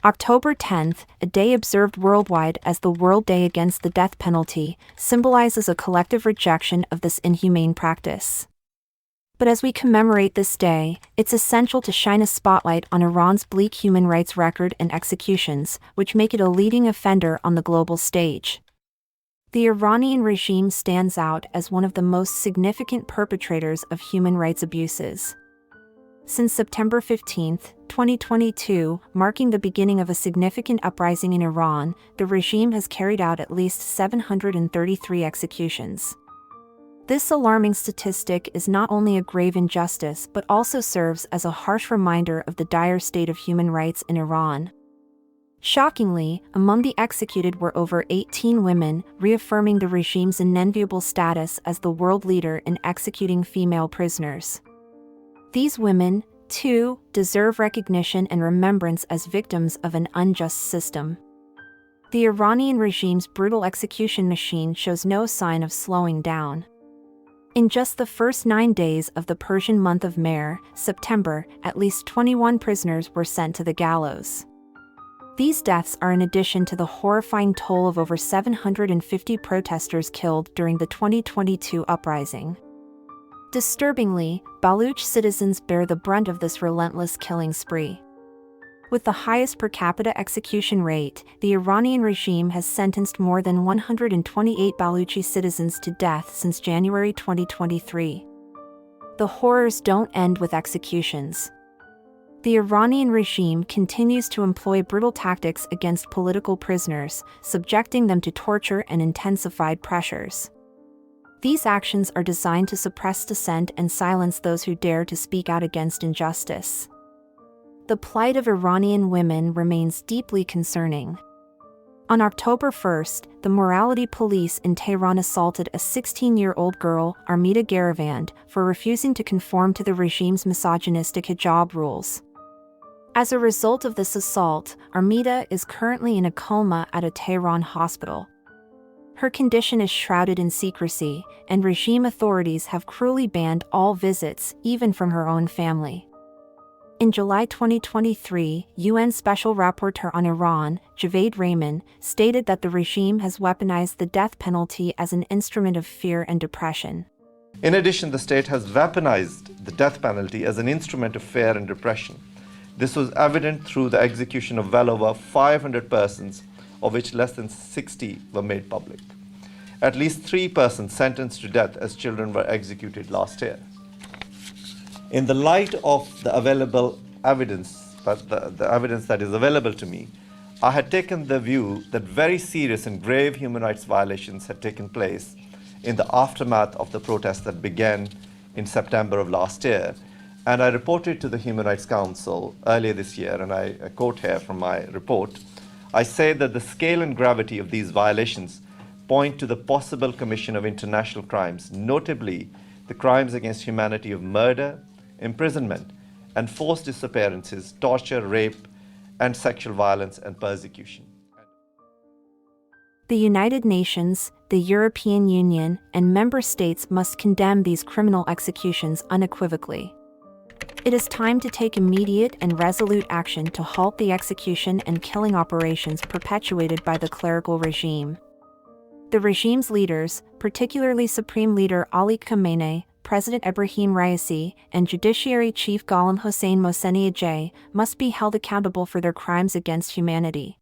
October 10th, a day observed worldwide as the World Day Against the Death Penalty, symbolizes a collective rejection of this inhumane practice. But as we commemorate this day, it's essential to shine a spotlight on Iran's bleak human rights record and executions, which make it a leading offender on the global stage. The Iranian regime stands out as one of the most significant perpetrators of human rights abuses. Since September 15, 2022, marking the beginning of a significant uprising in Iran, the regime has carried out at least 733 executions. This alarming statistic is not only a grave injustice but also serves as a harsh reminder of the dire state of human rights in Iran. Shockingly, among the executed were over 18 women, reaffirming the regime's unenviable status as the world leader in executing female prisoners. These women, too, deserve recognition and remembrance as victims of an unjust system. The Iranian regime's brutal execution machine shows no sign of slowing down. In just the first 9 days of the Persian month of Mehr, September, at least 21 prisoners were sent to the gallows. These deaths are in addition to the horrifying toll of over 750 protesters killed during the 2022 uprising. Disturbingly, Baluch citizens bear the brunt of this relentless killing spree. With the highest per capita execution rate, the Iranian regime has sentenced more than 128 Baluchi citizens to death since January 2023. The horrors don't end with executions. The Iranian regime continues to employ brutal tactics against political prisoners, subjecting them to torture and intensified pressures. These actions are designed to suppress dissent and silence those who dare to speak out against injustice. The plight of Iranian women remains deeply concerning. On October 1st, the morality police in Tehran assaulted a 16-year-old girl, Armida Garavand, for refusing to conform to the regime's misogynistic hijab rules. As a result of this assault, Armida is currently in a coma at a Tehran hospital. Her condition is shrouded in secrecy, and regime authorities have cruelly banned all visits, even from her own family. In July 2023, UN Special Rapporteur on Iran, Javaid Rehman, stated that the regime has weaponized the death penalty as an instrument of fear and depression. In addition, the state has weaponized the death penalty as an instrument of fear and repression. This was evident through the execution of well over 500 persons, of which less than 60 were made public. At least 3 persons sentenced to death as children were executed last year. In the light of the available evidence, the evidence that is available to me, I had taken the view that very serious and grave human rights violations had taken place in the aftermath of the protests that began in September of last year. And I reported to the Human Rights Council earlier this year, and I quote here from my report, I say that the scale and gravity of these violations point to the possible commission of international crimes, notably the crimes against humanity of murder, imprisonment, and forced disappearances, torture, rape, and sexual violence and persecution. The United Nations, the European Union, and member states must condemn these criminal executions unequivocally. It is time to take immediate and resolute action to halt the execution and killing operations perpetuated by the clerical regime. The regime's leaders, particularly Supreme Leader Ali Khamenei, President Ebrahim Raisi, and Judiciary Chief Gholam Hossein Mohseni Ejei, must be held accountable for their crimes against humanity.